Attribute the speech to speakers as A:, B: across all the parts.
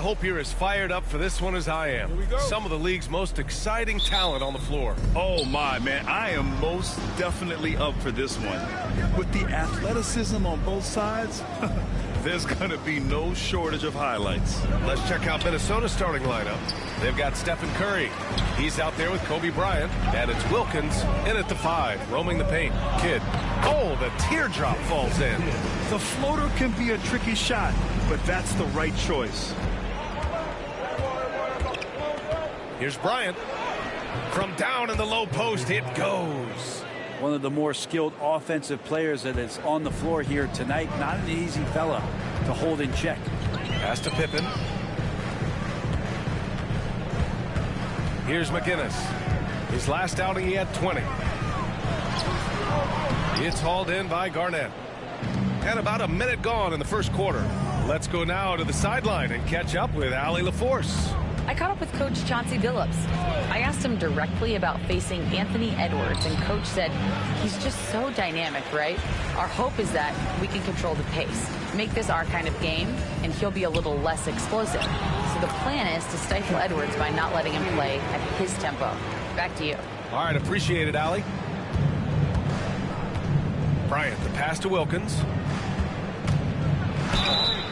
A: hope you're as fired up for this one as I am. Some of the league's most exciting talent on the floor.
B: Oh, my, man. I am most definitely up for this one. With the athleticism on both sides, there's going to be no shortage of highlights.
A: Let's check out Minnesota's starting lineup. They've got Stephen Curry. He's out there with Kobe Bryant. And it's Wilkins in at the 5, roaming the paint. Kidd. Oh, the teardrop falls in.
B: The floater can be a tricky shot, but that's the right choice.
A: Here's Bryant. From down in the low post, it goes.
C: One of the more skilled offensive players that is on the floor here tonight. Not an easy fella to hold in check.
A: Pass to Pippen. Here's McGinnis. His last outing, he had 20. It's hauled in by Garnett. And about a minute gone in the first quarter. Let's go now to the sideline and catch up with Allie LaForce.
D: I caught up with Coach Chauncey Billups. I asked him directly about facing Anthony Edwards, and Coach said he's just so dynamic, right? Our hope is that we can control the pace, make this our kind of game, and he'll be a little less explosive. So the plan is to stifle Edwards by not letting him play at his tempo. Back to you.
A: All right, appreciate it, Allie. Bryant, the pass to Wilkins.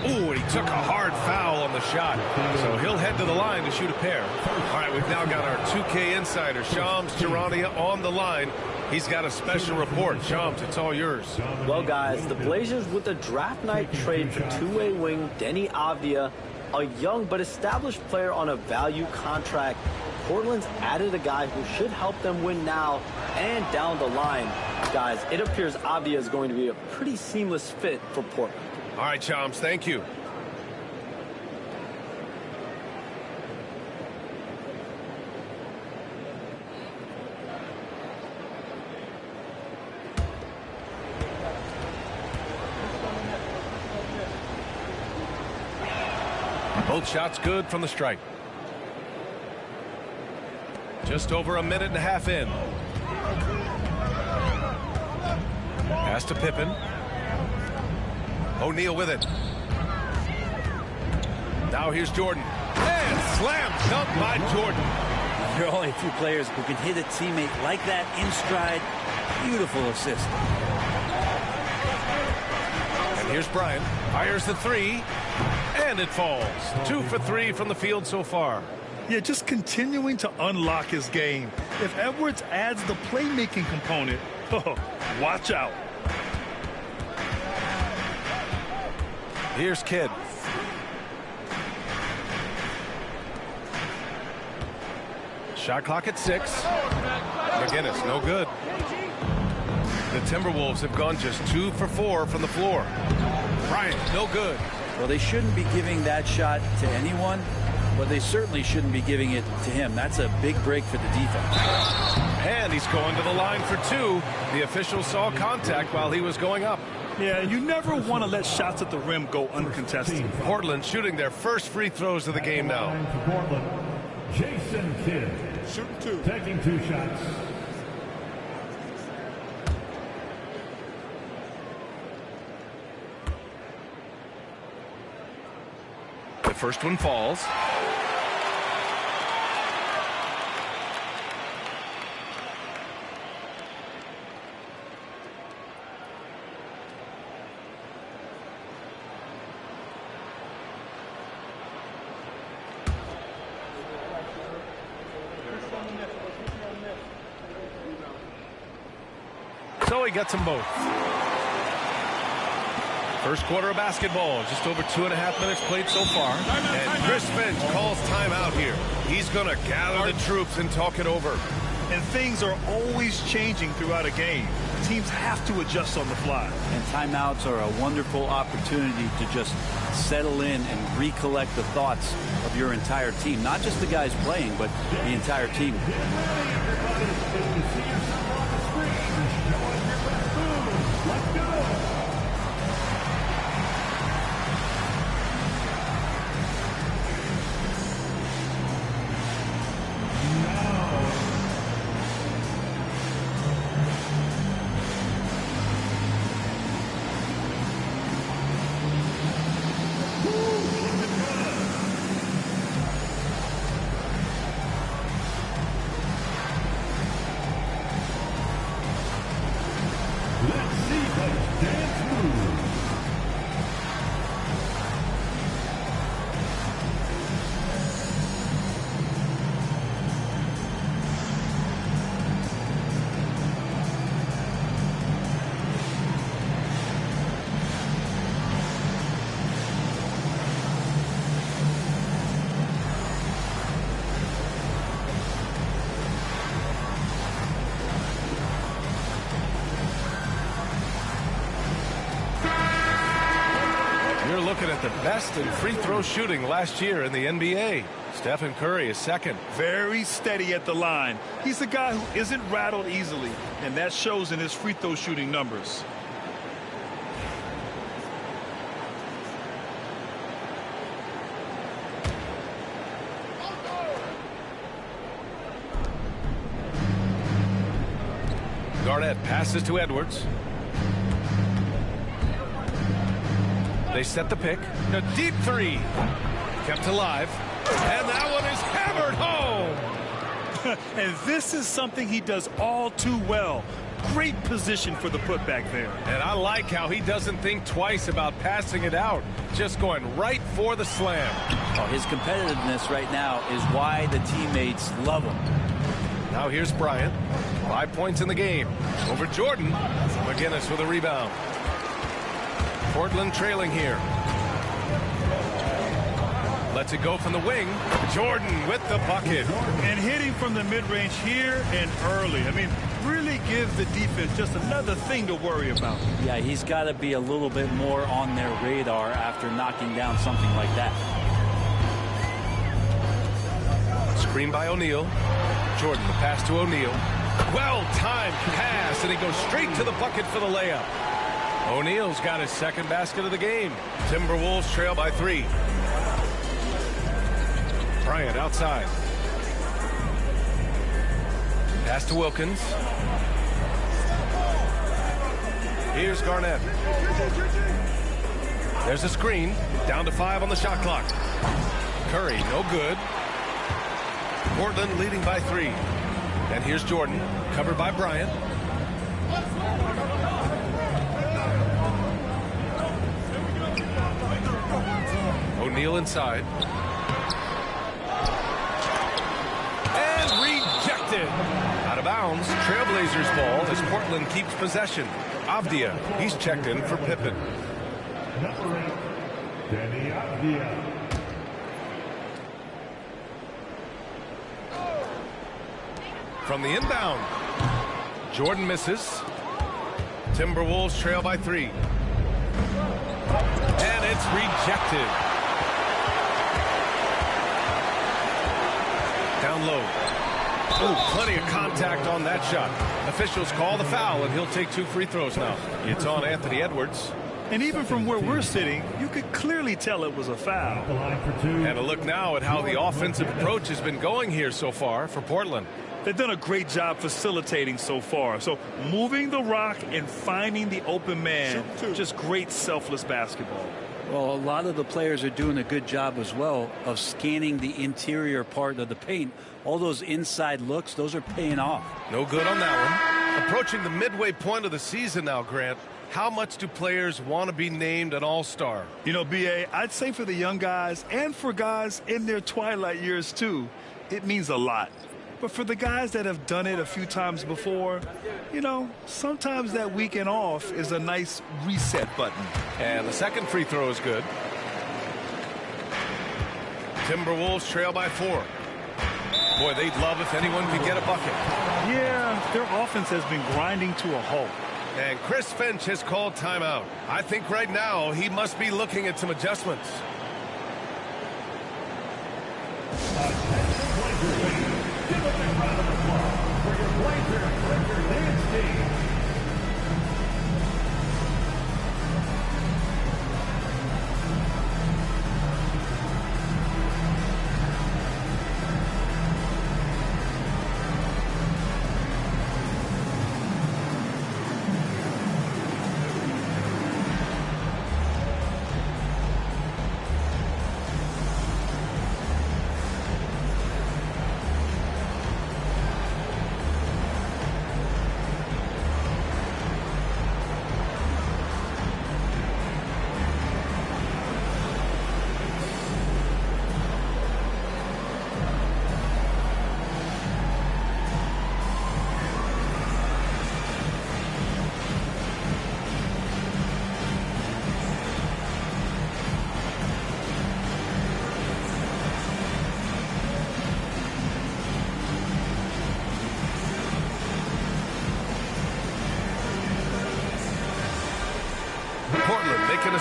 A: Ooh, and he took a hard foul on the shot. So he'll head to the line to shoot a pair. All right, we've now got our 2K insider, Shams Charania, on the line. He's got a special report. Shams, it's all yours.
E: Well, guys, the Blazers with a draft night trade for two-way wing Denny Avdia, a young but established player on a value contract. Portland's added a guy who should help them win now and down the line. Guys, it appears Avdia is going to be a pretty seamless fit for Portland.
A: All right, Shams, thank you. Both shots good from the stripe. Just over a minute and a half in. Pass to Pippen. O'Neal with it. Now here's Jordan. And slam dunk by Jordan.
C: There are only a few players who can hit a teammate like that in stride. Beautiful assist.
A: And here's Bryant. Fires the 3. And it falls. 2 for 3 from the field so far.
B: Yeah, just continuing to unlock his game. If Edwards adds the playmaking component, watch out.
A: Here's Kidd. Shot clock at 6. McGinnis, no good. The Timberwolves have gone just 2 for 4 from the floor. Bryant, no good.
C: Well, they shouldn't be giving that shot to anyone, but they certainly shouldn't be giving it to him. That's a big break for the defense.
A: And he's going to the line for 2. The official saw contact while he was going up.
B: Yeah, you never want to let shots at the rim go uncontested.
A: Portland shooting their first free throws of the game now.
F: For Portland, Jason Kidd.
G: Shooting 2.
F: Taking 2 shots.
A: The first one falls. So he gets them both. First quarter of basketball, just over 2.5 minutes played so far. And Chris Finch calls timeout here. He's going to gather the troops and talk it over.
B: And things are always changing throughout a game. Teams have to adjust on the fly.
C: And timeouts are a wonderful opportunity to just settle in and recollect the thoughts of your entire team. Not just the guys playing, but the entire team.
A: best in free throw shooting last year in the NBA. Stephen Curry is second.
B: Very steady at the line. He's a guy who isn't rattled easily, and that shows in his free throw shooting numbers.
A: Garnett passes to Edwards. They set the pick. A deep three. Kept alive. And that one is hammered home.
B: And this is something he does all too well. Great position for the putback there.
A: And I like how he doesn't think twice about passing it out. Just going right for the slam.
C: Oh, his competitiveness right now is why the teammates love him.
A: Now here's Bryant. 5 points in the game. Over Jordan. McGinnis with a rebound. Portland trailing here. Lets it go from the wing. Jordan with the bucket.
B: And hitting from the mid-range here and early. I mean, really gives the defense just another thing to worry about.
C: Yeah, he's got to be a little bit more on their radar after knocking down something like that.
A: Screen by O'Neal. Jordan, the pass to O'Neal. Well-timed pass, and he goes straight to the bucket for the layup. O'Neal's got his second basket of the game. Timberwolves trail by 3. Bryant outside. Pass to Wilkins. Here's Garnett. There's a screen. Down to 5 on the shot clock. Curry, no good. Portland leading by 3. And here's Jordan, covered by Bryant. O'Neal inside. And rejected. Out of bounds. Trailblazers ball as Portland keeps possession. Avdia, he's checked in for Pippen.
F: Number 8, Danny Avdia.
A: From the inbound. Jordan misses. Timberwolves trail by 3. And it's rejected. Down low. Oh, plenty of contact on that shot. Officials call the foul, and he'll take 2 free throws now. It's on Anthony Edwards.
B: And even from where we're sitting, you could clearly tell it was a foul.
F: The line for 2.
A: And a look now at how the offensive approach has been going here so far for Portland.
B: They've done a great job facilitating so far. So moving the rock and finding the open man, just great selfless basketball.
C: Well, a lot of the players are doing a good job as well of scanning the interior part of the paint. All those inside looks, those are paying off.
A: No good on that one. Approaching the midway point of the season now, Grant. How much do players want to be named an all-star?
B: You know, B.A., I'd say for the young guys and for guys in their twilight years too, it means a lot. But for the guys that have done it a few times before, you know, sometimes that weekend off is a nice reset button.
A: And the second free throw is good. Timberwolves trail by 4. Boy, they'd love if anyone could get a bucket.
B: Yeah, their offense has been grinding to a halt.
A: And Chris Finch has called timeout. I think right now he must be looking at some adjustments.
F: Give us a round of applause for your Blazers record dance team.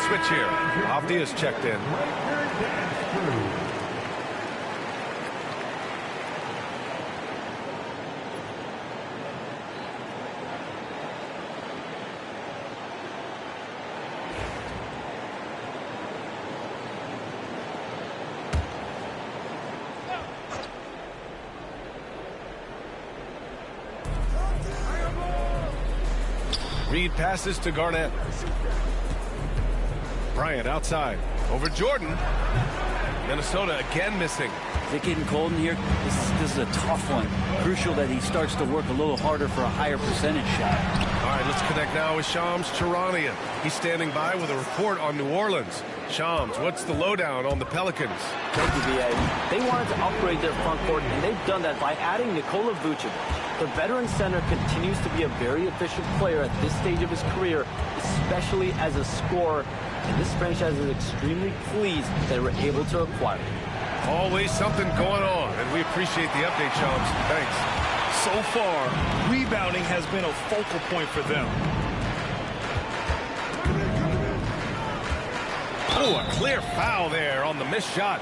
A: switch here. Avdia's checked in. Reed passes to Garnett. Bryant outside. Over Jordan. Minnesota again missing.
C: Is it getting cold in here? This is a tough one. Crucial that he starts to work a little harder for a higher percentage shot.
A: All right, let's connect now with Shams Charania. He's standing by with a report on New Orleans. Shams, what's the lowdown on the Pelicans?
E: Thank you, B.A. They wanted to upgrade their front court, and they've done that by adding Nikola Vucevic. The veteran center continues to be a very efficient player at this stage of his career, especially as a scorer, and this franchise is extremely pleased that they were able to acquire him.
A: Always something going on, and we appreciate the update, Shams. Thanks.
B: So far, rebounding has been a focal point for them.
A: Oh, a clear foul there on the missed shot.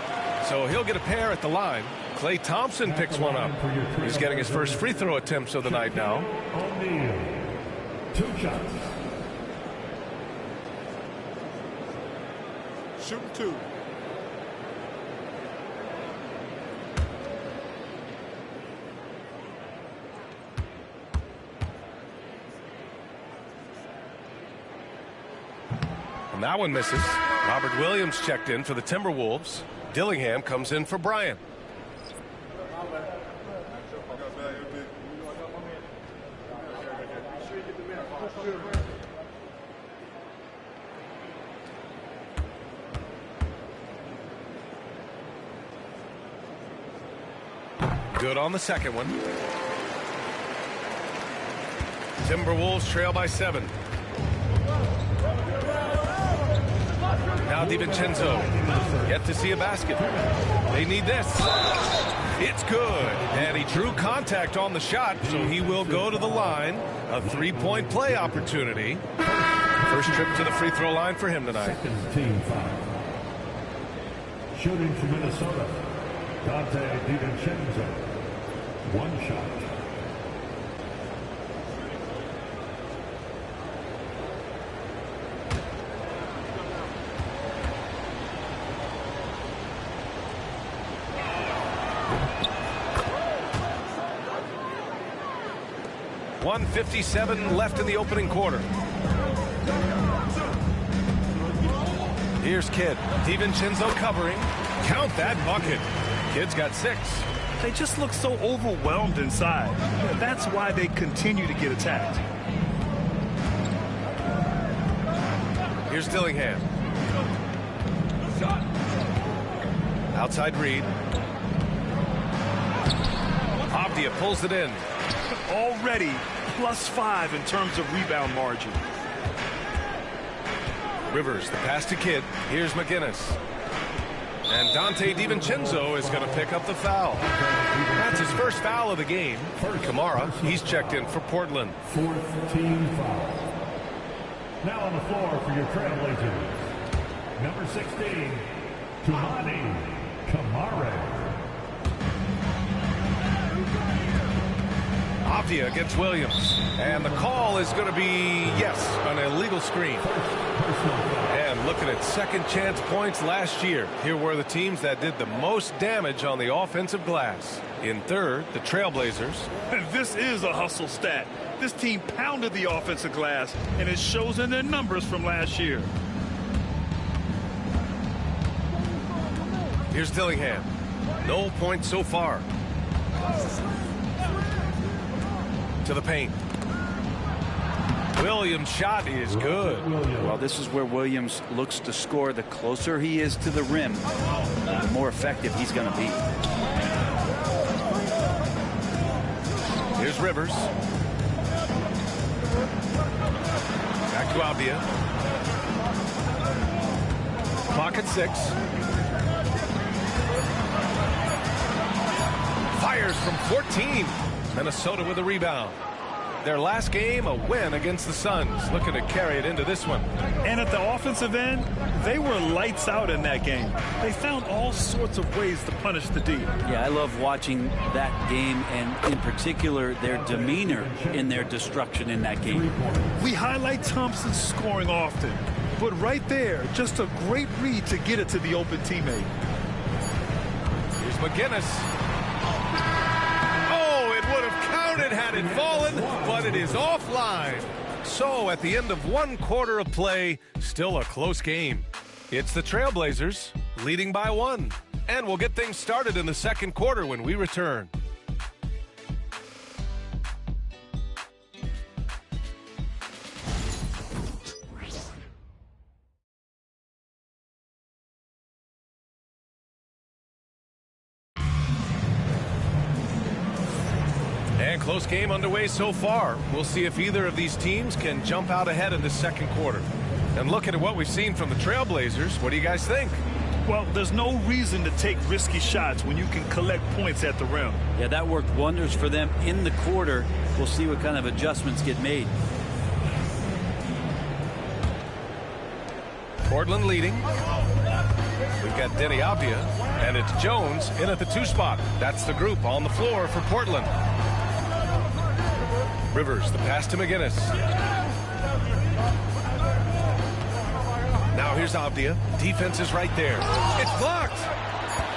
A: So he'll get a pair at the line. Klay Thompson picks one up. He's getting his first free throw attempts of the night now.
F: O'Neal. 2 shots.
G: Shooting 2.
A: And that one misses. Robert Williams checked in for the Timberwolves. Dillingham comes in for Bryant. Good on the second one. Timberwolves trail by 7. Now DiVincenzo. Yet to see a basket. They need this. It's good. And he drew contact on the shot, so he will go to the line. A 3-point play opportunity. First trip to the free throw line for him tonight.
F: Second team foul. Shooting for Minnesota, Dante DiVincenzo. 1 shot.
A: .157 left in the opening quarter. Here's Kidd. DiVincenzo covering. Count that bucket. Kidd's got 6.
B: They just look so overwhelmed inside. That's why they continue to get attacked.
A: Here's Dillingham. Outside Reed. Avdia pulls it in.
B: Already +5 in terms of rebound margin.
A: Rivers, the pass to Kidd. Here's McGinnis. And Dante DiVincenzo is going to pick up the foul. That's his first foul of the game. Kamara, he's checked in for Portland.
F: 4th team foul. Now on the floor for your Trailblazers. Number 16, Toumani Camara.
A: Avdia against Williams. And the call is going to be, yes, an illegal screen. And looking at second chance points last year, here were the teams that did the most damage on the offensive glass. In third, the Trailblazers.
B: And this is a hustle stat. This team pounded the offensive glass, and it shows in their numbers from last year.
A: Here's Dillingham. No points so far. To the paint. Williams' shot is good.
C: Well, this is where Williams looks to score. The closer he is to the rim, the more effective he's going to be.
A: Here's Rivers. Back to Avdia. Clock at 6. Fires from 14. Minnesota with a rebound. Their last game, a win against the Suns. Looking to carry it into this one.
B: And at the offensive end, they were lights out in that game. They found all sorts of ways to punish the D.
C: Yeah, I love watching that game, and in particular, their demeanor in their destruction in that game.
B: We highlight Thompson's scoring often, but right there, just a great read to get it to the open teammate.
A: Here's McGinnis. Oh, it would have counted had it fallen, but it is offline. So at the end of one quarter of play, still a close game. It's the Trailblazers leading by 1. And we'll get things started in the second quarter when we return. And close game underway so far. We'll see if either of these teams can jump out ahead in the second quarter. And looking at what we've seen from the Trailblazers, what do you guys think?
B: Well, there's no reason to take risky shots when you can collect points at the rim.
C: Yeah, that worked wonders for them in the quarter. We'll see what kind of adjustments get made.
A: Portland leading. We've got Denny Avdia, and it's Jones in at the 2 spot. That's the group on the floor for Portland. Rivers, the pass to McGinnis. Now here's Avdia. Defense is right there. It's blocked.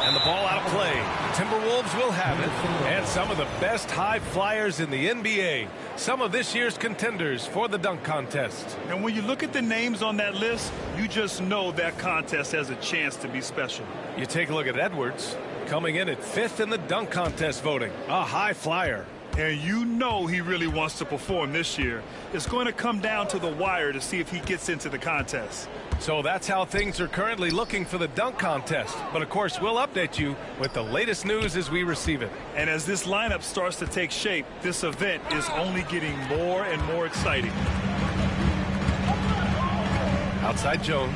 A: And the ball out of play. Timberwolves will have it. And some of the best high flyers in the NBA. Some of this year's contenders for the dunk contest.
B: And when you look at the names on that list, you just know that contest has a chance to be special.
A: You take a look at Edwards, coming in at 5th in the dunk contest voting. A high flyer.
B: And you know he really wants to perform this year. It's going to come down to the wire to see if he gets into the contest.
A: So that's how things are currently looking for the dunk contest. But of course, we'll update you with the latest news as we receive it.
B: And as this lineup starts to take shape, this event is only getting more and more exciting.
A: Outside Jones.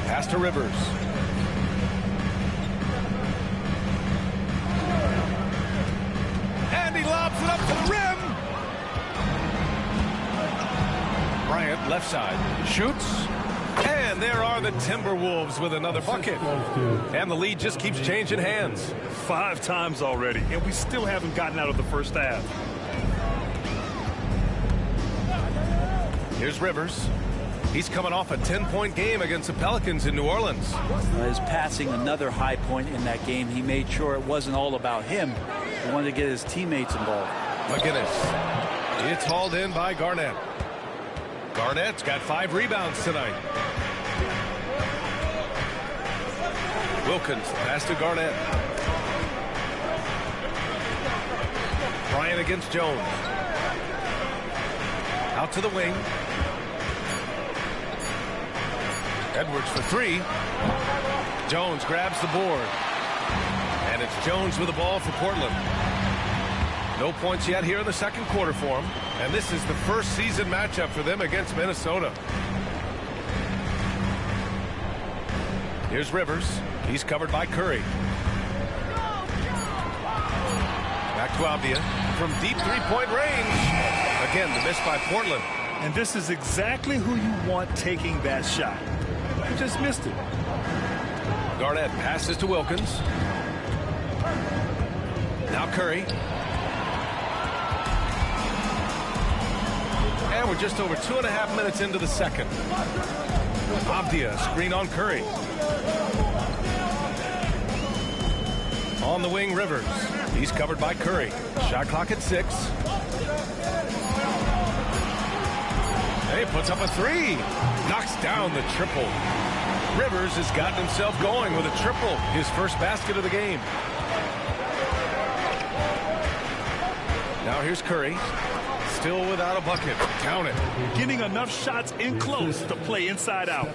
A: Pass to Rivers. And he lobs it up to the rim. Bryant, left side, shoots. And there are the Timberwolves with another bucket. And the lead just keeps changing hands.
B: 5 times already, and we still haven't gotten out of the first half.
A: Here's Rivers. He's coming off a 10-point game against the Pelicans in New Orleans.
C: His passing, another high point in that game. He made sure it wasn't all about him. He wanted to get his teammates involved.
A: McGinnis. It's hauled in by Garnett. Garnett's got 5 rebounds tonight. Wilkins, pass to Garnett. Bryant against Jones. Out to the wing. Edwards for 3. Jones grabs the board. And it's Jones with the ball for Portland. No points yet here in the second quarter for them. And this is the first season matchup for them against Minnesota. Here's Rivers. He's covered by Curry. Back to Avdia from deep 3-point range. Again, the miss by Portland.
B: And this is exactly who you want taking that shot. You just missed it.
A: Garnett passes to Wilkins. Now Curry. And we're just over 2.5 minutes into the second. Avdia, screen on Curry. On the wing, Rivers. He's covered by Curry. Shot clock at 6. Hey, puts up a 3. Knocks down the triple. Rivers has gotten himself going with a triple. His first basket of the game. Now here's Curry. Still without a bucket. Count it.
B: Getting enough shots in close to play inside out.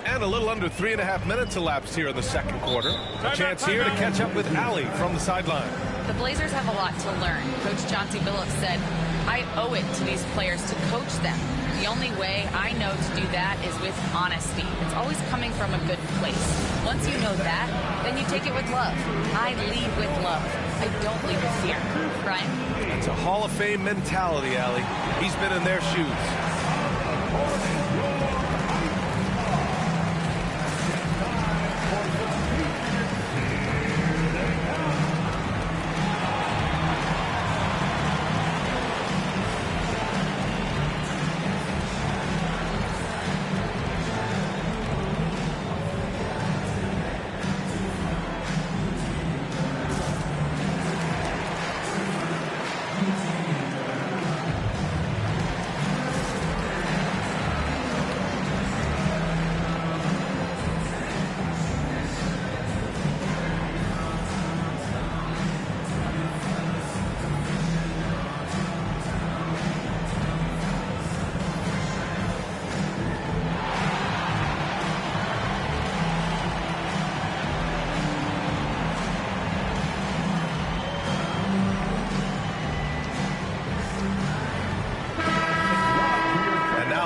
A: And a little under 3.5 minutes elapsed here in the second quarter. A chance here to catch up with Allie from the sideline.
D: The Blazers have a lot to learn. Coach Chauncey Billups said, I owe it to these players to coach them. The only way I know to do that is with honesty. It's always coming from a good place. Once you know that, then you take it with love. I lead with love. I don't lead with fear. Brian?
A: It's a Hall of Fame mentality, Allie. He's been in their shoes.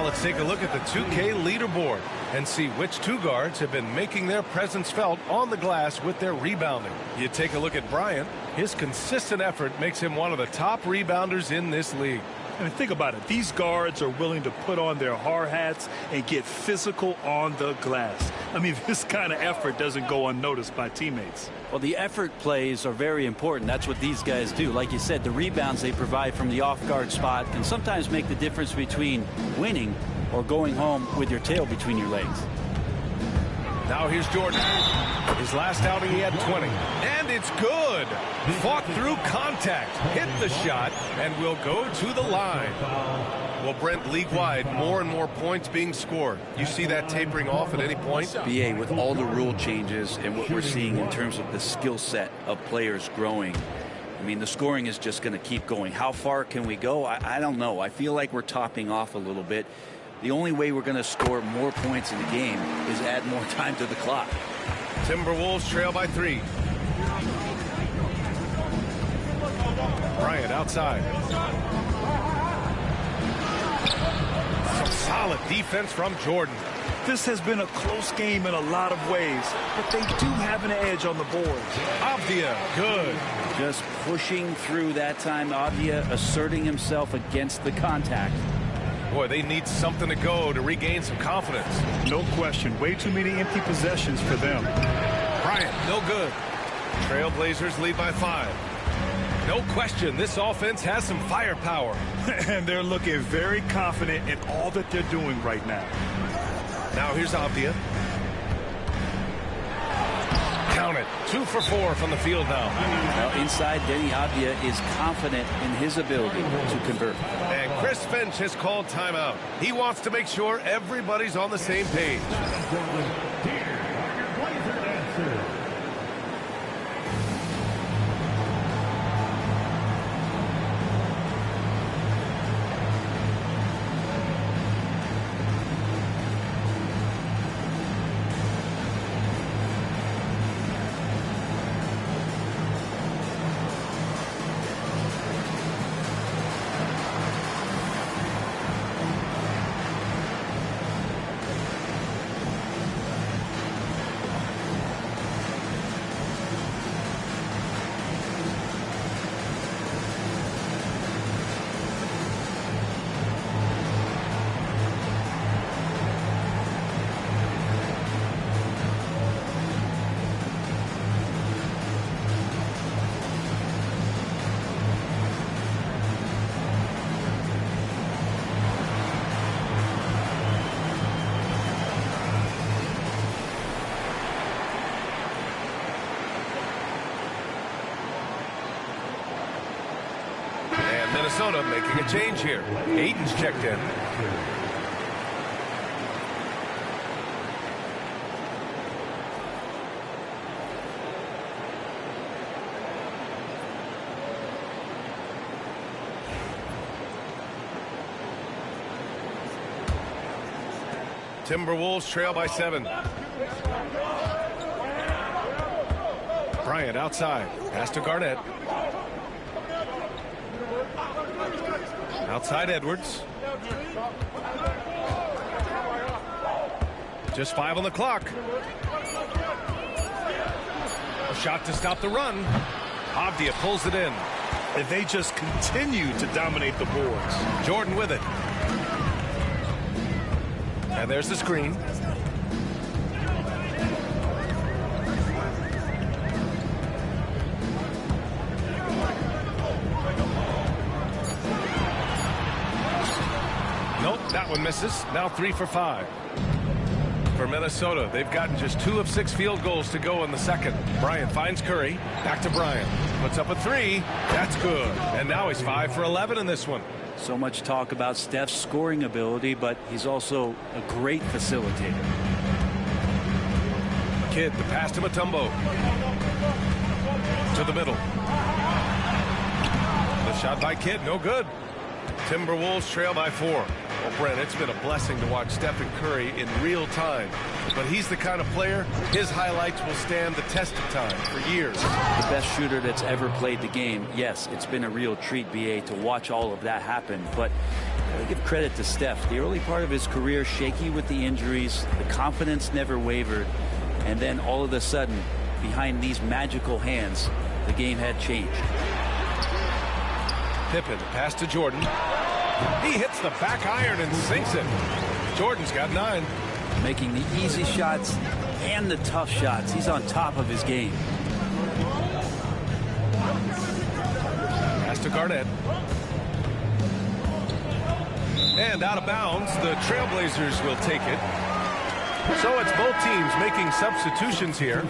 A: Let's take a look at the 2K leaderboard and see which two guards have been making their presence felt on the glass with their rebounding. You take a look at Bryant. His consistent effort makes him one of the top rebounders in this league.
B: I mean, think about it. These guards are willing to put on their hard hats and get physical on the glass. I mean, this kind of effort doesn't go unnoticed by teammates.
C: Well, the effort plays are very important. That's what these guys do. Like you said, the rebounds they provide from the off-guard spot can sometimes make the difference between winning or going home with your tail between your legs.
A: Now here's Jordan. His last outing he had 20. And it's good. Fought through contact, hit the shot, and will go to the line. Well, Brent, league-wide, more and more points being scored. You see that tapering off at any point?
C: BA, with all the rule changes and what we're seeing in terms of the skill set of players growing, I mean, the scoring is just going to keep going. How far can we go? I don't know. I feel like we're topping off a little bit. The only way we're going to score more points in the game is add more time to the clock.
A: Timberwolves trail by 3. Bryant outside. Some solid defense from Jordan.
B: This has been a close game in a lot of ways, but they do have an edge on the board.
A: Avdia, good.
C: Just pushing through that time. Avdia asserting himself against the contact.
A: Boy, they need something to go to regain some confidence.
B: No question. Way too many empty possessions for them.
A: Bryant, no good. Trailblazers lead by 5. No question, this offense has some firepower.
B: And they're looking very confident in all that they're doing right now.
A: Now here's Avdia. Count it. 2 for 4 from the field now.
C: Now inside, Denny Avdia is confident in his ability to convert.
A: And Chris Finch has called timeout. He wants to make sure everybody's on the same page. Minnesota making a change here. Aiden's checked in. Timberwolves trail by 7. Bryant outside. Pass to Garnett. Outside Edwards. Just 5 on the clock. A shot to stop the run. Avdia pulls it in.
B: And they just continue to dominate the boards.
A: Jordan with it. And there's the screen. Nope, that one misses. Now 3 for 5. For Minnesota, they've gotten just 2 of 6 field goals to go in the second. Bryant finds Curry. Back to Bryant. Puts up a 3. That's good. And now he's 5 for 11 in this one.
C: So much talk about Steph's scoring ability, but he's also a great facilitator.
A: Kidd, the pass to Mutombo. To the middle. The shot by Kidd, no good. Timberwolves trail by 4. Well, Brent, it's been a blessing to watch Stephen Curry in real time. But he's the kind of player, his highlights will stand the test of time for years.
C: The best shooter that's ever played the game. Yes, it's been a real treat, BA, to watch all of that happen. But I give credit to Steph. The early part of his career, shaky with the injuries. The confidence never wavered. And then all of a sudden, behind these magical hands, the game had changed.
A: Pippen, pass to Jordan. He hits the back iron and sinks it. Jordan's got 9.
C: Making the easy shots and the tough shots. He's on top of his game.
A: Pass to Garnett. And out of bounds, the Trailblazers will take it. So it's both teams making substitutions here.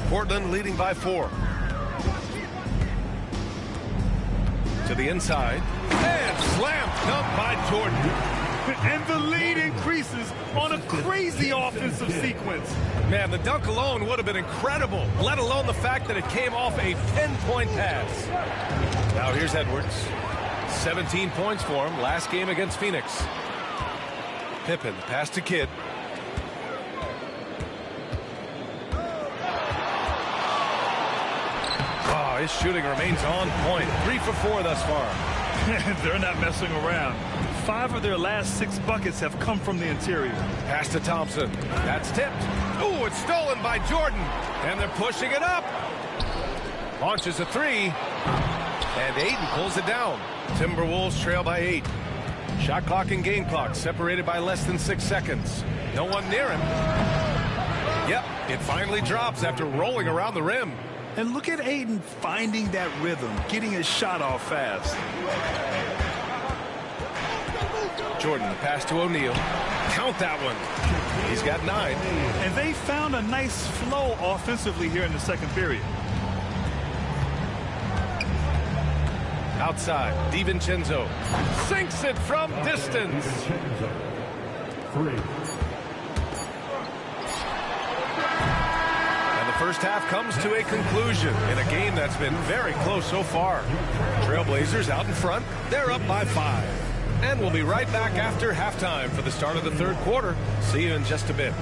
A: Portland leading by 4. To the inside. And slam dunk by Jordan.
B: And the lead increases on a crazy offensive sequence.
A: Man, the dunk alone would have been incredible, let alone the fact that it came off a 10-point pass. Now here's Edwards. 17 points for him last game against Phoenix. Pippen, pass to Kidd. His shooting remains on point. 3 for 4 thus far.
B: They're not messing around. 5 of their last 6 buckets have come from the interior.
A: Pass to Thompson. That's tipped. Ooh, it's stolen by Jordan. And they're pushing it up. Launches a 3. And Ayton pulls it down. Timberwolves trail by 8. Shot clock and game clock separated by less than 6 seconds. No one near him. Yep, it finally drops after rolling around the rim.
B: And look at Ayton finding that rhythm, getting his shot off fast.
A: Jordan, pass to O'Neal. Count that one. He's got 9.
B: And they found a nice flow offensively here in the second period.
A: Outside, DiVincenzo sinks it from distance.
F: 3.
A: First half comes to a conclusion in a game that's been very close so far. Trailblazers out in front. They're up by 5. And we'll be right back after halftime for the start of the third quarter. See you in just a bit.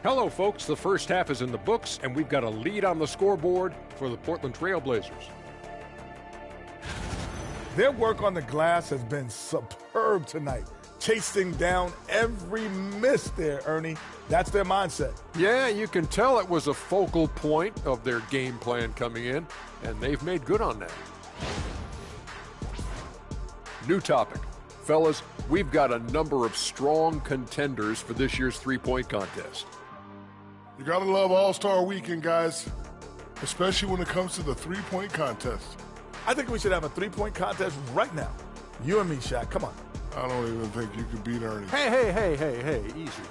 G: Hello, folks. The first half is in the books, and we've got a lead on the scoreboard for the Portland Trailblazers.
H: Their work on the glass has been superb tonight, chasing down every miss there, Ernie. That's their mindset.
G: Yeah, you can tell it was a focal point of their game plan coming in, and they've made good on that. New topic. Fellas, we've got a number of strong contenders for this year's three-point contest.
I: You gotta love All-Star Weekend, guys, especially when it comes to the three-point contest.
H: I think we should have a three-point contest right now. You and me, Shaq. Come on.
I: I don't even think you could beat Ernie.
G: Hey, easy.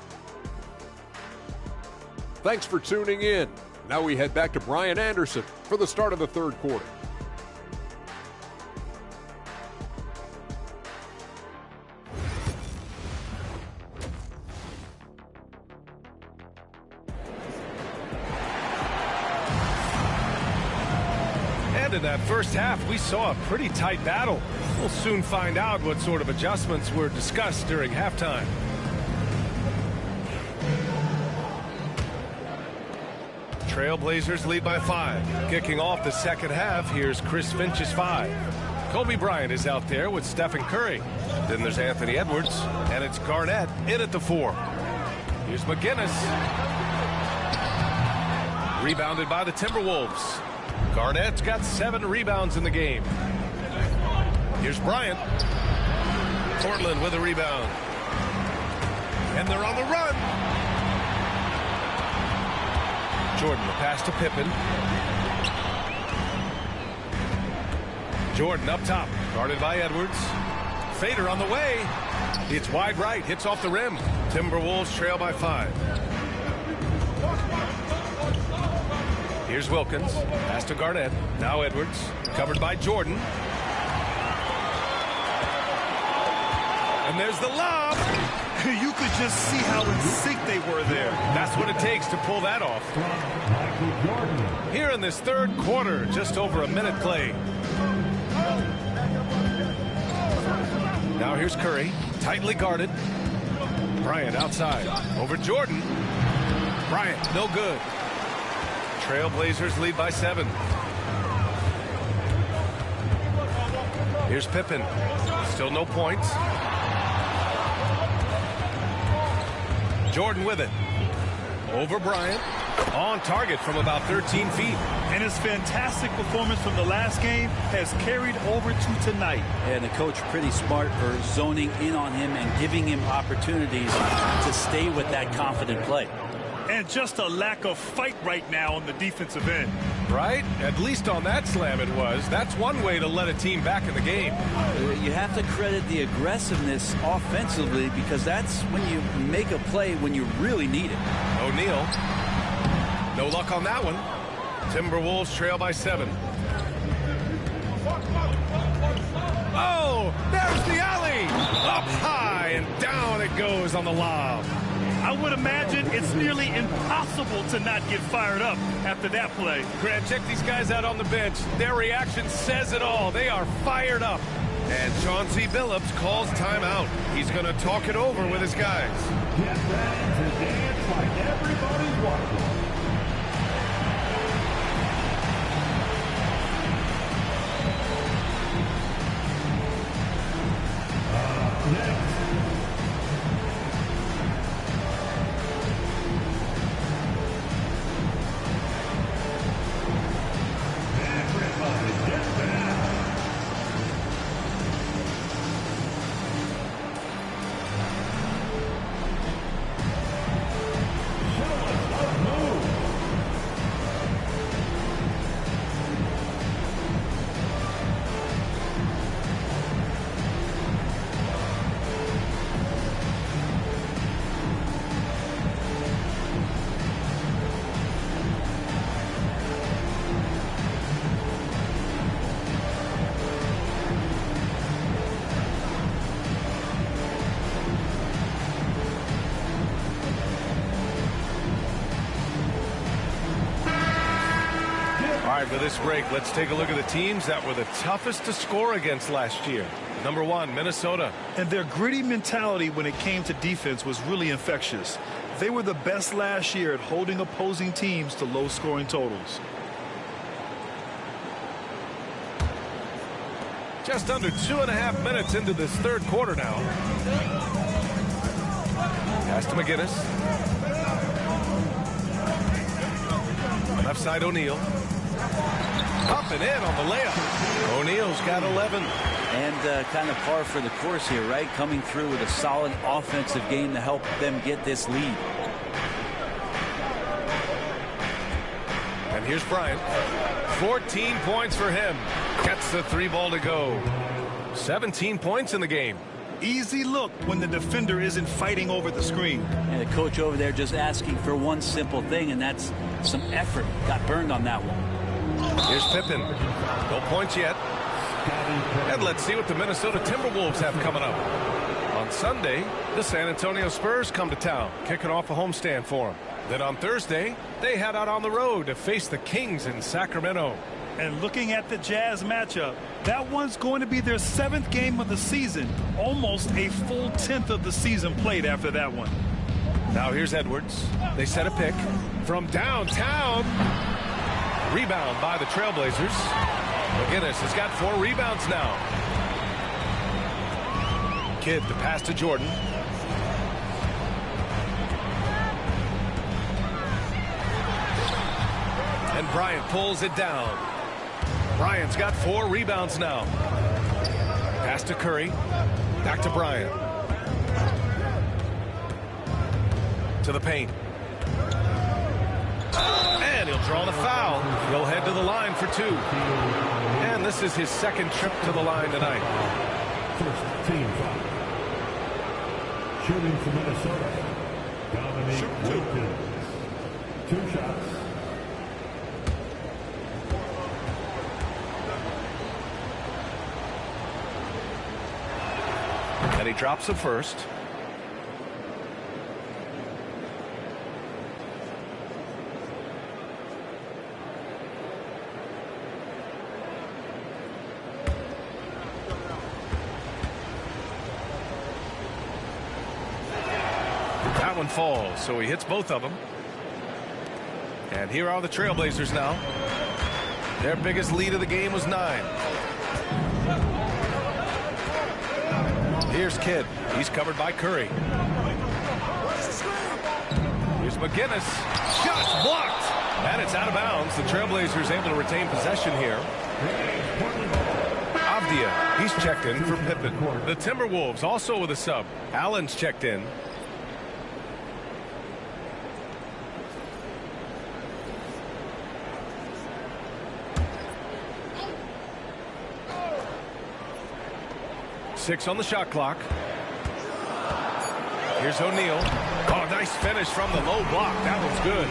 G: Thanks for tuning in. Now we head back to Brian Anderson for the start of the third quarter.
A: And in that first half, we saw a pretty tight battle. We'll soon find out what sort of adjustments were discussed during halftime. Trailblazers lead by 5. Kicking off the second half, here's Chris Finch's 5. Kobe Bryant is out there with Stephen Curry. Then there's Anthony Edwards, and it's Garnett in at the 4. Here's McGinnis. Rebounded by the Timberwolves. Garnett's got 7 rebounds in the game. Here's Bryant. Portland with a rebound. And they're on the run. Jordan, the pass to Pippen. Jordan up top, guarded by Edwards. Fader on the way. It's wide right, hits off the rim. Timberwolves trail by 5. Here's Wilkins, pass to Garnett. Now Edwards, covered by Jordan. And there's the lob.
B: You could just see how in sync they were there.
A: That's what it takes to pull that off. Here in this third quarter, just over a minute played. Now here's Curry, tightly guarded. Bryant outside, over Jordan. Bryant, no good. Trailblazers lead by 7. Here's Pippen, still no points. Jordan with it. Over Bryant. On target from about 13 feet.
B: And his fantastic performance from the last game has carried over to tonight.
C: And the coach pretty smart for zoning in on him and giving him opportunities to stay with that confident play.
B: And just a lack of fight right now on the defensive end.
A: Right? At least on that slam it was. That's one way to let a team back in the game.
C: You have to credit the aggressiveness offensively, because that's when you make a play when you really need it.
A: O'Neal. No luck on that one. Timberwolves trail by 7. Oh, there's the alley. Up high and down it goes on the lob.
B: I would imagine it's nearly impossible to not get fired up after that play.
A: Grant, check these guys out on the bench. Their reaction says it all. They are fired up. And Chauncey Billups calls timeout. He's going to talk it over with his guys.
F: Get ready to dance like everybody's watching. Next.
A: For this break, let's take a look at the teams that were the toughest to score against last year. Number 1, Minnesota.
B: And their gritty mentality when it came to defense was really infectious. They were the best last year at holding opposing teams to low-scoring totals.
A: Just under 2.5 minutes into this third quarter now. Pass to McGinnis. Left side O'Neal. Up and in on the layup. O'Neal's got 11.
C: And kind of par for the course here, right? Coming through with a solid offensive game to help them get this lead.
A: And here's Bryant. 14 points for him. Gets the 3 ball to go. 17 points in the game.
B: Easy look when the defender isn't fighting over the screen.
C: And the coach over there just asking for one simple thing, and that's some effort. Got burned on that one.
A: Here's Pippen. No points yet. And let's see what the Minnesota Timberwolves have coming up. On Sunday, the San Antonio Spurs come to town, kicking off a homestand for them. Then on Thursday, they head out on the road to face the Kings in Sacramento.
B: And looking at the Jazz matchup, that one's going to be their 7th game of the season. Almost a full 10th of the season played after that one.
A: Now here's Edwards. They set a pick from downtown. Rebound by the Trailblazers. McGinnis has got 4 rebounds now. Kidd the pass to Jordan. And Bryant pulls it down. Bryant's got 4 rebounds now. Pass to Curry. Back to Bryant. To the paint. And he'll draw the foul. He'll head to the line for 2. And this is his 2nd trip to the line tonight.
F: First team foul. Shooting from Minnesota. Dominique Wilkins. 2 shots.
A: And he drops the first. That one falls, so he hits both of them. And here are the Trailblazers now. Their biggest lead of the game was 9. Here's Kidd. He's covered by Curry. Here's McGinnis. Shots blocked. And it's out of bounds. The Trailblazers able to retain possession here. Avdia, he's checked in for Pippen. The Timberwolves also with a sub. Allen's checked in. Six on the shot clock. Here's O'Neal. Oh, nice finish from the low block. That one's good.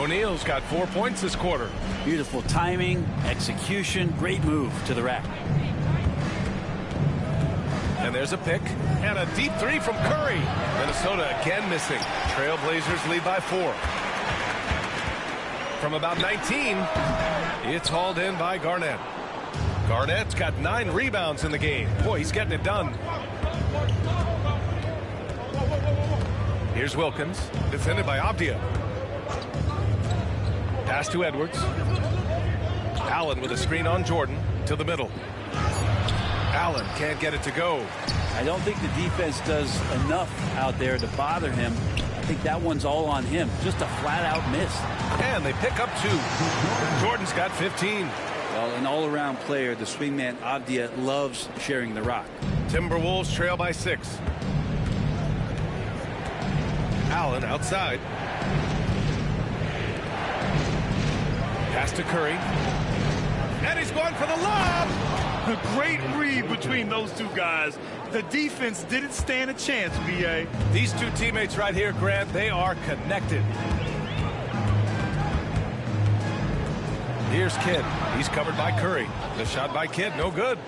A: O'Neal's got 4 points this quarter.
C: Beautiful timing, execution, great move to the rack.
A: And there's a pick and a deep 3 from Curry. Minnesota again missing. Trailblazers lead by 4. From about 19, it's hauled in by Garnett. Garnett's got 9 rebounds in the game. Boy, he's getting it done. Here's Wilkins, defended by Avdia. Pass to Edwards. Allen with a screen on Jordan to the middle. Allen can't get it to go.
C: I don't think the defense does enough out there to bother him. I think that one's all on him. Just a flat-out miss.
A: And they pick up 2. Jordan's got 15.
C: Well, an all-around player, the swingman Avdia loves sharing the rock.
A: Timberwolves trail by 6. Allen outside. Pass to Curry. And he's going for the lob.
B: A great read between those 2 guys. The defense didn't stand a chance, B.A.
A: These 2 teammates right here, Grant, they are connected. Here's Kidd. He's covered by Curry. The shot by Kidd, no good.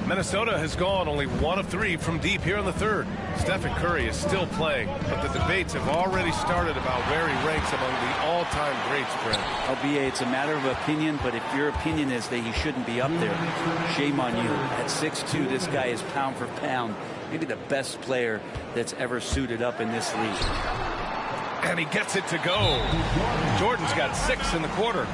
A: Minnesota has gone only 1 of 3 from deep here in the 3rd. Stephen Curry is still playing, but the debates have already started about where he ranks among the all-time greats, Brent.
C: LBA, it's a matter of opinion, but if your opinion is that he shouldn't be up there, shame on you. At 6'2", this guy is pound for pound, maybe the best player that's ever suited up in this league.
A: And he gets it to go. Jordan's got 6 in the quarter.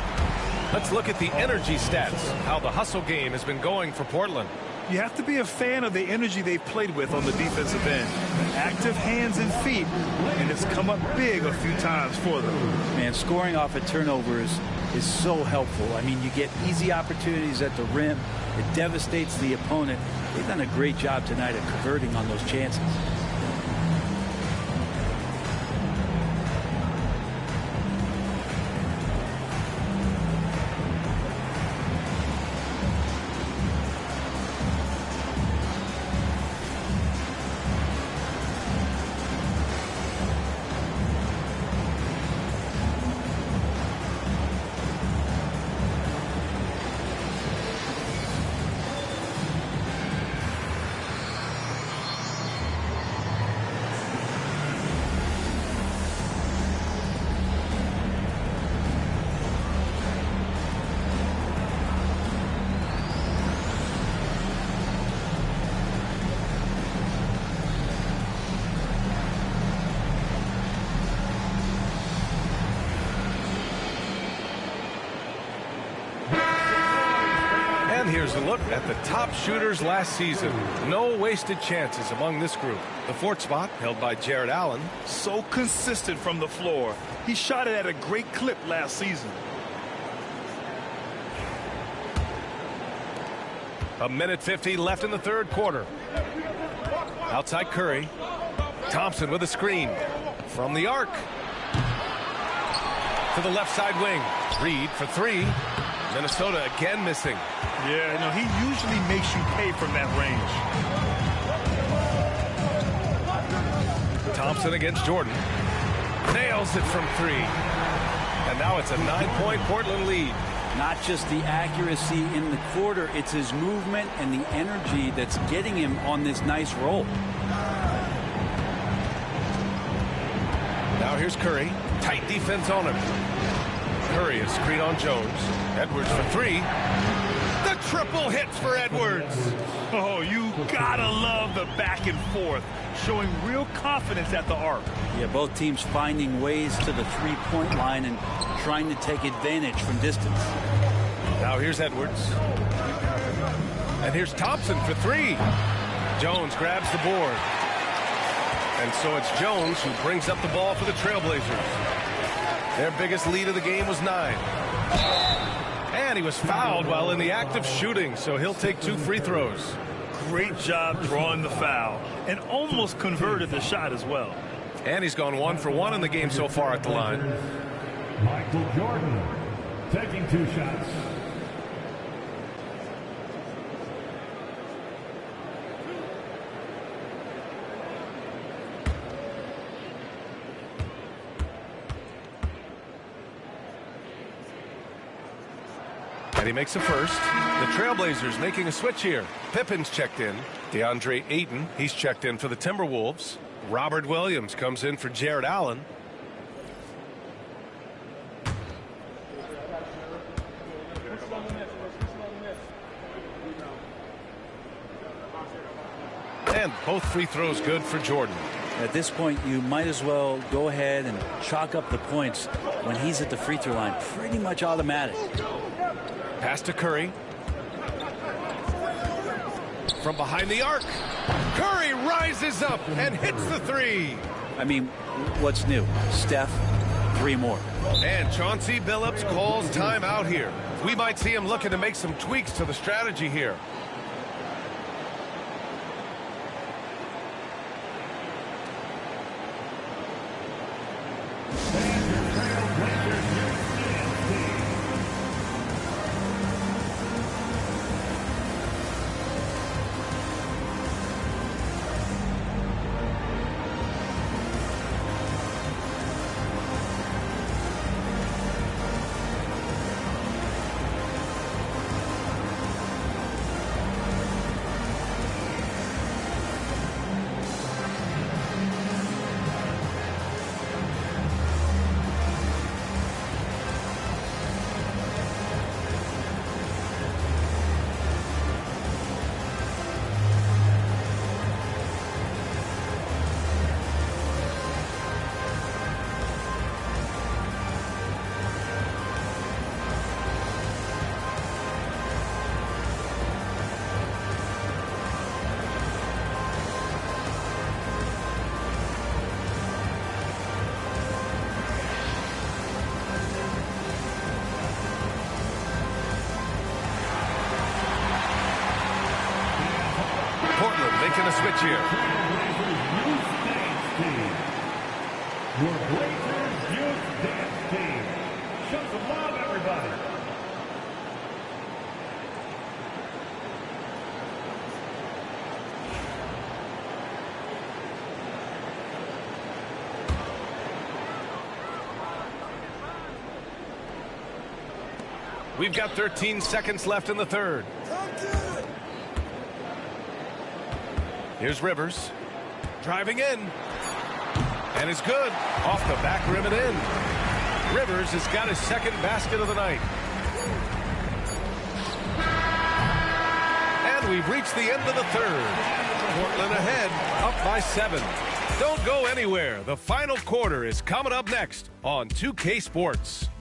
A: Let's look at the energy stats, how the hustle game has been going for Portland.
B: You have to be a fan of the energy they've played with on the defensive end. Active hands and feet, and it's come up big a few times for them.
C: Man, scoring off of turnovers is so helpful. I mean, you get easy opportunities at the rim. It devastates the opponent. They've done a great job tonight of converting on those chances.
A: here's a look at the top shooters last season. No wasted chances among this group. The fourth spot held by Jared Allen.
B: So consistent from the floor. He shot it at a great clip last season.
A: A minute 50 left in the third quarter. Outside Curry. Thompson with a screen. From the arc. To the left side wing. Reed for three. Minnesota again missing.
B: Yeah, no, he usually makes you pay from that range.
A: Thompson against Jordan. Nails it from three. And now it's a 9-point Portland lead.
C: Not just the accuracy in the quarter, it's his movement and the energy that's getting him on this nice roll.
A: Now here's Curry. Tight defense on him. Curry a screen on Jones. Edwards for three. The triple hits for Edwards.
B: Oh, you gotta love the back and forth, showing real confidence at the arc.
C: Yeah, both teams finding ways to the three-point line and trying to take advantage from distance.
A: Now here's Edwards. And here's Thompson for three. Jones grabs the board. And so it's Jones who brings up the ball for the Trailblazers. Their biggest lead of the game was 9. And he was fouled while in the act of shooting, so he'll take 2 free throws.
B: Great job drawing the foul and almost converted the shot as well.
A: And he's gone 1 for 1 in the game so far at the line.
F: Michael Jordan taking 2 shots.
A: And he makes a first. The Trailblazers making a switch here. Pippen's checked in. DeAndre Ayton, he's checked in for the Timberwolves. Robert Williams comes in for Jared Allen. And both free throws good for Jordan.
C: At this point, you might as well go ahead and chalk up the points when he's at the free throw line. Pretty much automatic.
A: Pass to Curry. From behind the arc. Curry rises up and hits the three.
C: I mean, what's new? Steph, 3 more.
A: And Chauncey Billups calls timeout here. We might see him looking to make some tweaks to the strategy here. Making a switch here.
F: Your Blazers Youth Dance Team. Show some love, everybody.
A: We've got 13 seconds left in the third. Here's Rivers. Driving in. And it's good. Off the back rim and in. Rivers has got his second basket of the night. And we've reached the end of the third. Portland ahead, up by 7. Don't go anywhere. The final quarter is coming up next on 2K Sports.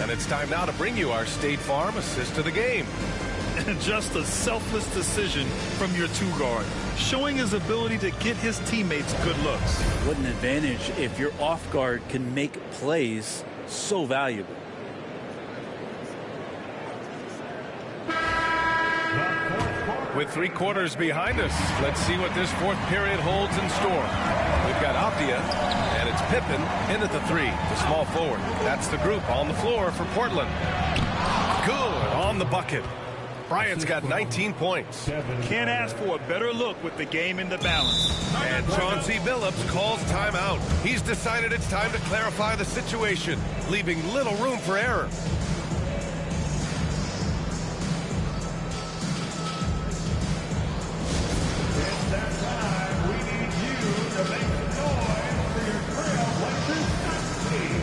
A: And it's time now to bring you our State Farm assist to the game.
B: Just a selfless decision from your two-guard, showing his ability to get his teammates good looks.
C: What an advantage if your off guard can make plays so valuable.
A: With 3 quarters behind us, let's see what this 4th period holds in store. We've got Avdia, and it's Pippen in at the 3, the small forward. That's the group on the floor for Portland. Good on the bucket. Bryant's got 19 points.
B: Can't ask for a better look with the game in the balance.
A: And Chauncey Billups calls timeout. He's decided it's time to clarify the situation, leaving little room for error.
F: It's that time. We need you to make some noise for your Trailblazers team.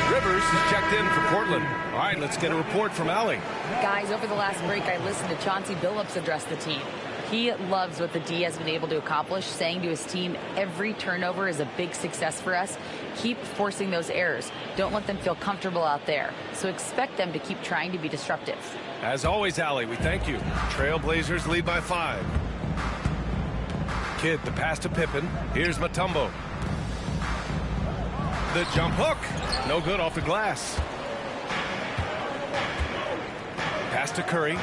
A: Rivers is checked in for Portland. All right, let's get a report from Allie.
D: Guys, over the last break, I listened to Chauncey Billups address the team. He loves what the D has been able to accomplish, saying to his team, every turnover is a big success for us. Keep forcing those errors. Don't let them feel comfortable out there. So expect them to keep trying to be disruptive.
A: As always, Allie, we thank you. Trailblazers lead by 5. Kidd, the pass to Pippen. Here's Mutombo. The jump hook. No good off the glass. Pass to Curry.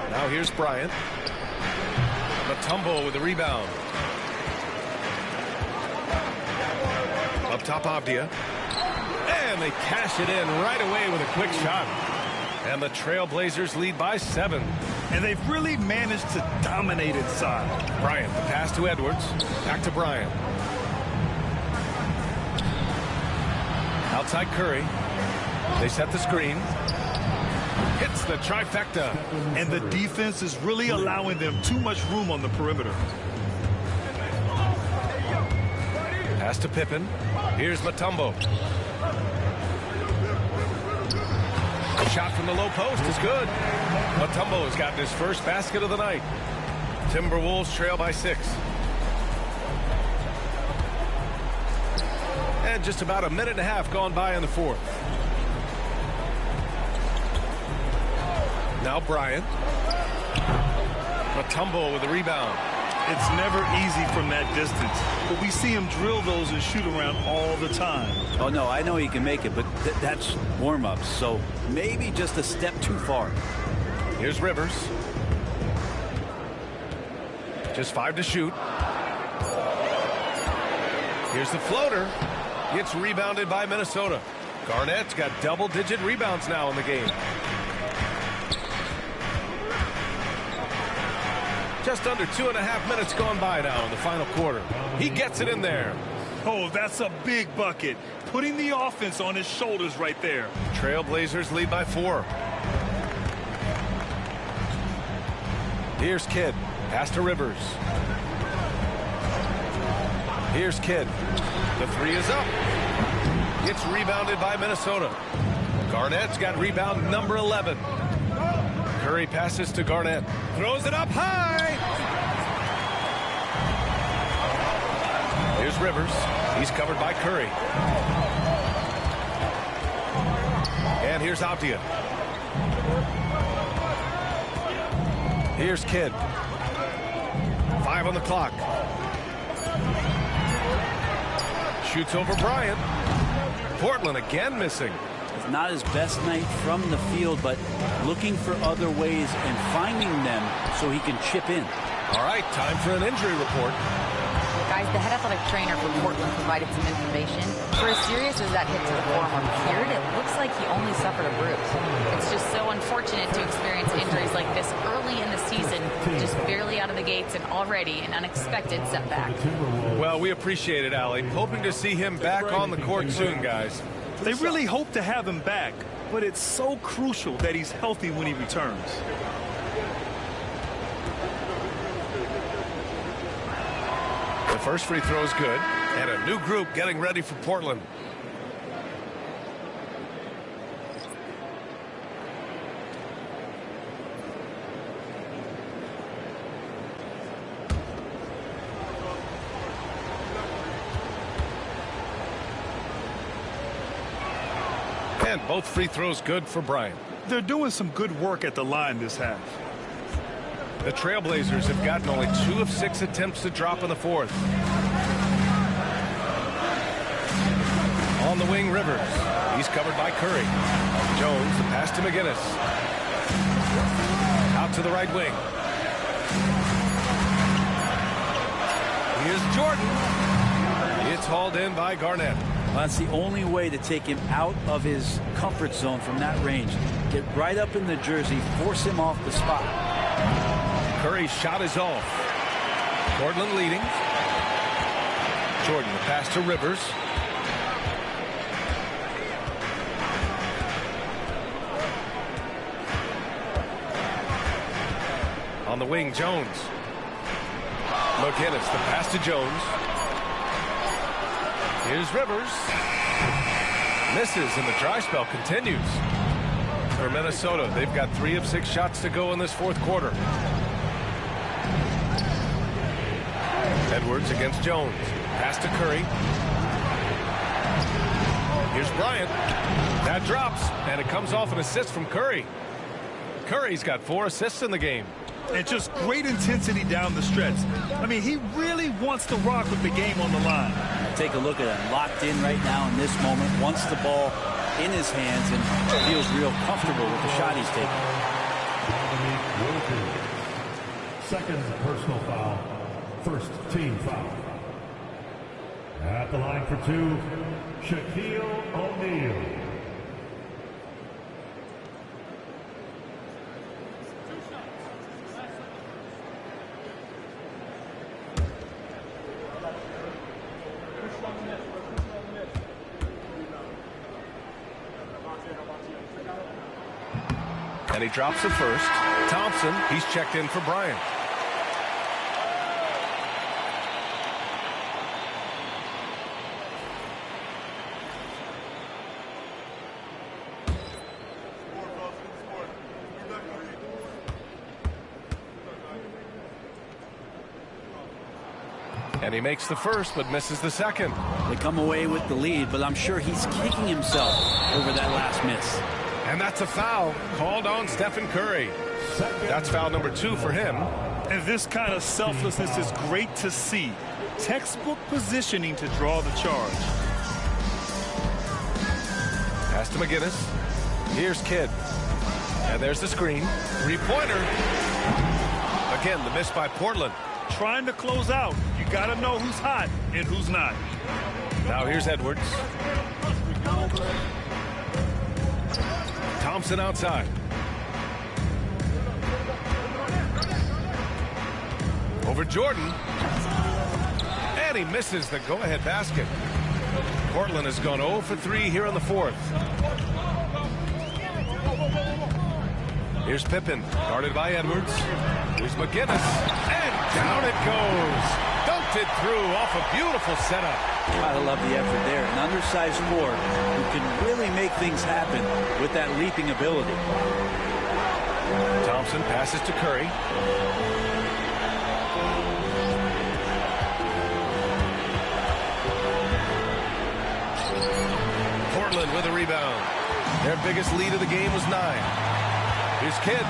A: Now here's Bryant. Mutombo with the rebound. Up top, Avdia. And they cash it in right away with a quick shot. And the Trailblazers lead by 7.
B: And they've really managed to dominate inside.
A: Bryant, the pass to Edwards. Back to Bryant. Outside Curry. They set the screen. Hits the trifecta.
B: And the defense is really allowing them too much room on the perimeter.
A: Pass to Pippen. Here's Mutombo. Shot from the low post is good. Mutombo has gotten his first basket of the night. Timberwolves trail by 6. And just about a minute and a half gone by in the 4th. Now Bryant. Mutombo with the rebound.
B: It's never easy from that distance, but we see him drill those and shoot around all the time.
C: Oh, no, I know he can make it, but that's warm-ups, so maybe just a step too far.
A: Here's Rivers. Just 5 to shoot. Here's the floater. It's rebounded by Minnesota. Garnett's got double-digit rebounds now in the game. Just under 2.5 minutes gone by now in the final quarter. He gets it in there.
B: Oh, that's a big bucket. Putting the offense on his shoulders right there.
A: Trailblazers lead by 4. Here's Kidd. Pass to Rivers. Here's Kidd. The 3 is up. It's rebounded by Minnesota. Garnett's got rebound number 11. Curry passes to Garnett. Throws it up high. Here's Rivers. He's covered by Curry. And here's Avdia. Here's Kidd. 5 on the clock. shoots over Bryant. Portland again missing.
C: It's not his best night from the field, but looking for other ways and finding them so he can chip in.
A: All right, time for an injury report.
D: Guys, the head athletic trainer for Portland provided some information. For as serious as that hit to the forearm appeared, it looks like he only suffered a bruise. It's just so unfortunate to experience injuries like this early in the season, just barely out of the gates and already an unexpected setback.
A: Well, we appreciate it, Allie. Hoping to see him back on the court soon, guys.
B: They really hope to have him back, but it's so crucial that he's healthy when he returns.
A: The first free throw is good, and a new group getting ready for Portland. And both free throws good for Bryant.
B: They're doing some good work at the line this half.
A: The Trailblazers have gotten only 2 of 6 attempts to drop in the fourth. On the wing, Rivers. He's covered by Curry. Jones, the pass to McGinnis. Out to the right wing. Here's Jordan. It's hauled in by Garnett.
C: Well, that's the only way to take him out of his comfort zone from that range. Get right up in the jersey, force him off the spot.
A: Curry's shot is off. Portland leading. Jordan, the pass to Rivers. On the wing, Jones. McGinnis, the pass to Jones. Here's Rivers. Misses, and the dry spell continues. For Minnesota, they've got 3 of 6 shots to go in this fourth quarter. Edwards against Jones. Pass to Curry. Here's Bryant. That drops, and it comes off an assist from Curry. Curry's got 4 assists in the game.
B: And just great intensity down the stretch. I mean, he really wants to rock with the game on the line.
C: Take a look at him, locked in right now in this moment, wants the ball in his hands and feels real comfortable with the shot he's taking.
F: Second personal foul, first team foul. At the line for 2, Shaquille O'Neal.
A: And he drops it first. Thompson, he's checked in for Bryant. And he makes the first, but misses the second.
C: They come away with the lead, but I'm sure he's kicking himself over that last miss.
A: And that's a foul called on Stephen Curry. That's foul number 2 for him.
B: And this kind of selflessness is great to see. Textbook positioning to draw the charge.
A: Pass to McGinnis. Here's Kidd. And there's the screen. 3-pointer. Again, the miss by Portland.
B: Trying to close out. You got to know who's hot and who's not.
A: Now here's Edwards. Thompson outside. Over Jordan. And he misses the go-ahead basket. Portland has gone 0 for 3 here in the fourth. Here's Pippen, guarded by Edwards. Here's McGinnis, and down it goes. Dunked it through off a beautiful setup.
C: Gotta love the effort there. An undersized forward who can really make things happen with that leaping ability.
A: Thompson passes to Curry. Portland with a rebound. Their biggest lead of the game was 9. Here's Kidd.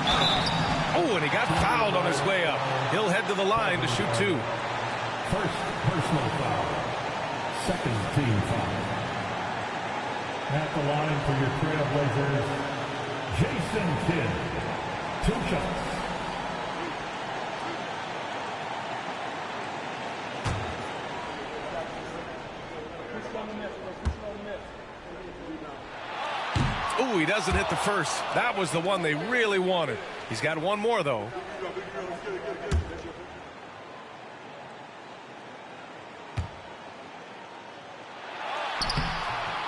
A: Oh, and he got fouled on his way up. He'll head to the line to shoot 2.
F: First personal foul. second team foul. At the line for your Trailblazers, Jason Kidd. 2 shots.
A: Ooh, he doesn't hit the first. That was the one they really wanted. He's got one more, though.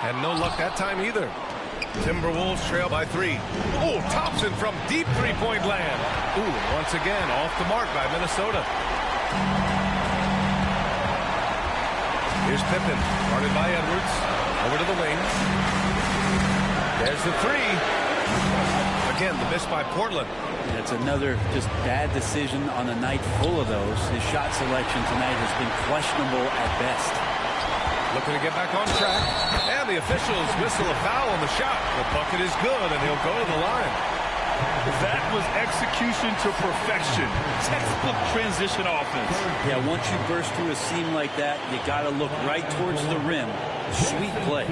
A: And no luck that time either. Timberwolves trail by 3. Oh, Thompson from deep three-point land. Ooh, once again, off the mark by Minnesota. Here's Pippen, guarded by Edwards. Over to the wing. There's the 3. Again, the miss by Portland.
C: It's another just bad decision on a night full of those. His shot selection tonight has been questionable at best.
A: Looking to get back on track. And the officials whistle a foul on the shot. The bucket is good, and he'll go to the line.
B: That was execution to perfection. Textbook transition offense.
C: Yeah, once you burst through a seam like that, you got to look right towards the rim. Sweet play.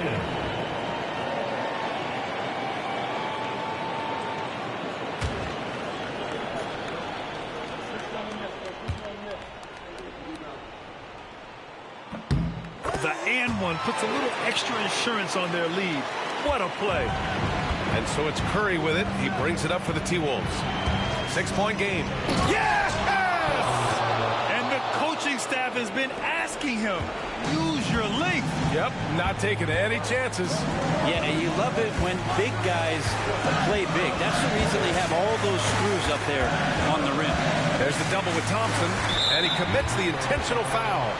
B: The and one puts a little extra insurance on their lead. What a play.
A: And so it's Curry with it. He brings it up for the T-Wolves. 6-point game.
B: Yes! And the coaching staff has been asking him, use your length.
A: Yep, not taking any chances.
C: Yeah, you love it when big guys play big. That's the reason they have all those screws up there on the rim.
A: There's the double with Thompson, and he commits the intentional foul.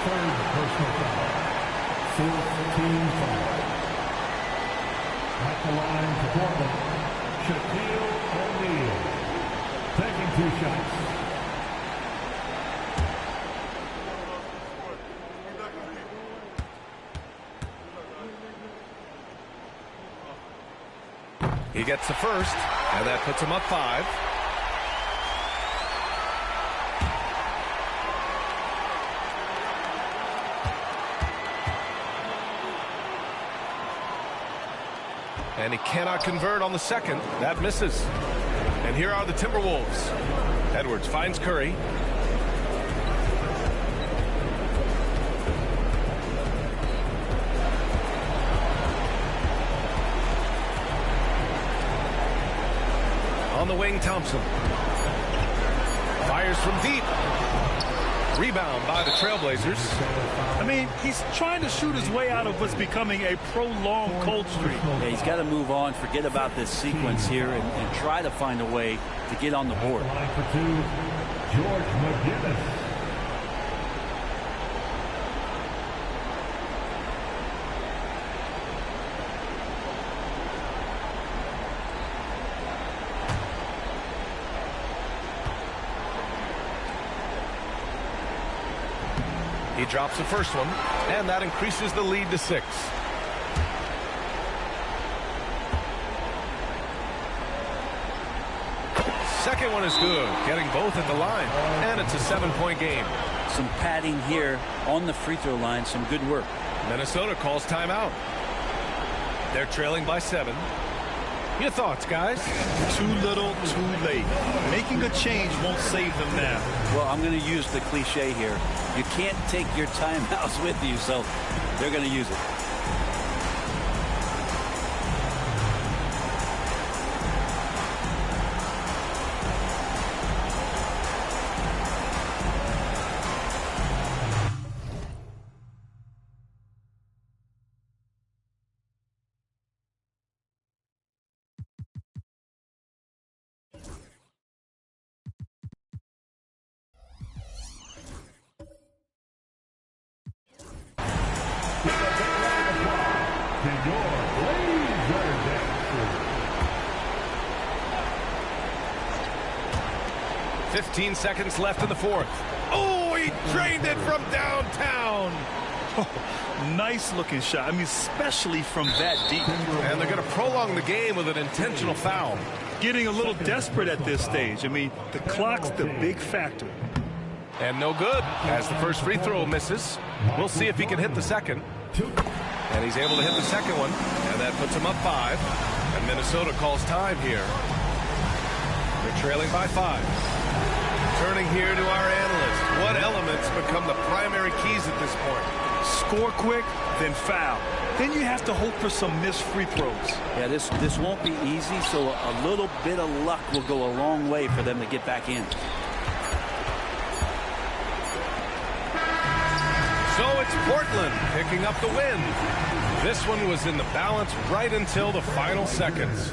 F: Third personal foul. 4th team foul. At the line for Portland, Shaquille O'Neal. Taking 2 shots.
A: He gets the first, and that puts him up 5. And he cannot convert on the second. That misses. And here are the Timberwolves. Edwards finds Curry. On the wing, Thompson. Fires from deep. Rebound by the Trailblazers.
B: I mean, he's trying to shoot his way out of what's becoming a prolonged cold streak.
C: Yeah, he's got to move on, forget about this sequence here, and try to find a way to get on the board.
F: Line for 2, George McGinnis.
A: He drops the first one, and that increases the lead to 6. Second one is good, getting both at the line, and it's a 7-point game.
C: Some padding here on the free throw line, some good work.
A: Minnesota calls timeout. They're trailing by 7. Your thoughts, guys?
B: Too little, too late. Making a change won't save them now.
C: Well, I'm going to use the cliche here. You can't take your timeouts with you, so they're going to use it.
F: Your
A: 15 seconds left in the 4th. Oh, he drained it from downtown.
B: Oh, nice looking shot. I mean, especially from that deep.
A: And they're going to prolong the game with an intentional foul.
B: Getting a little desperate at this stage. I mean, the clock's the big factor.
A: And no good as the first free throw misses. We'll see if he can hit the second. And he's able to hit the second one. And that puts him up 5. And Minnesota calls time here. They're trailing by 5. Turning here to our analyst. What elements become the primary keys at this point?
B: Score quick, then foul. Then you have to hope for some missed free throws.
C: Yeah, this won't be easy, so a little bit of luck will go a long way for them to get back in.
A: So it's Portland picking up the win. This one was in the balance right until the final seconds.